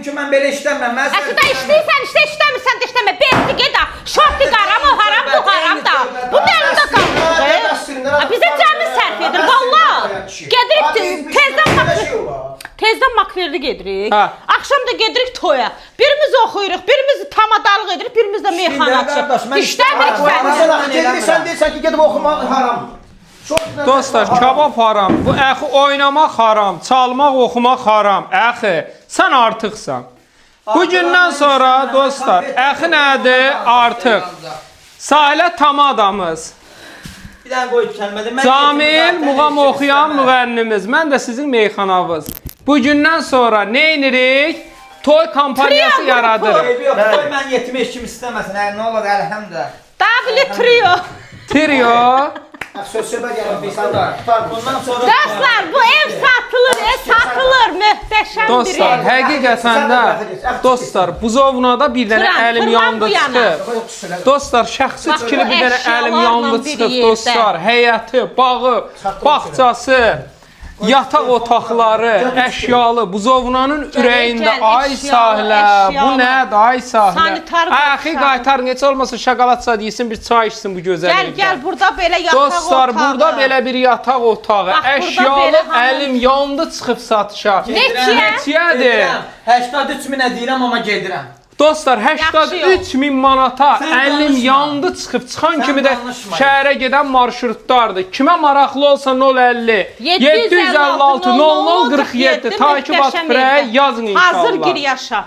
ki mən belə işləmirəm. Əslində işləyirsən, işləmirsən də işləmə. Berdi ged ha. Şorti qaram, o haram, bu haram da. Bu dəlində qalır. Bizə cəmi sərf edir, valla. Gedirik tezdən maklerli gedirik. Axşam da gedirik toya. Birimiz oxuyuruq, birimiz tamadarlıq edirik, birimiz də meyxanaçı. İşləmirik fəndə. Sən deyirsən ki, gedib oxumaq haramdır. Dostlar, kabab haram, bu əxi oynamaq haram, çalmaq, oxumaq haram. Əxi, sən artıqsan. Bu gündən sonra dostlar, əxi nədir? Artıq. Sahilə tam adamız. Bir dənə qoy kəlmədə. Camil, muğam oxuyan müğənnimiz. Mən də sizin meyxanavız. Bu gündən sonra nə edirik? Toy kampaniyası yaradırıq. Qoy mən yetimi eşkim istəməsin. Nə olur, əlhəmdə. Davili trio. Trio. Söz-söhbət gəlin. Dostlar, bu ev satılır, möhtəşəm bir Dostlar, ev. həqiqətən də, dostlar, buzovnada bir dənə əlim yanında çıxıb. Dostlar, şəxsi tikili bir dənə əlim yanında çıxıb, dostlar, həyəti, bağı, bağçası, yataq otaqları, əşyalı, buzovnanın ürəyində, ay sahilə, bu nədir, ay sahilə. Əxi qaytar, necə olmasa şokoladsa deyilsin, bir çay içsin bu gözəl evdə. Gəl, burada belə yataq otağı. Dostlar, burada belə bir yataq otağı, əşyalı əlim yanında çıxıb satışa. Neçiyədir? 83 minə deyirəm, amma gedirəm. Dostlar, 83 min manata əlim yanında çıxıb, çıxan kimi də şəhərə gedən marşrutlardır. Kimə maraqlı olsa 050 756 00 47 takip at birə yazın inşallah. Hazır gir yaşa.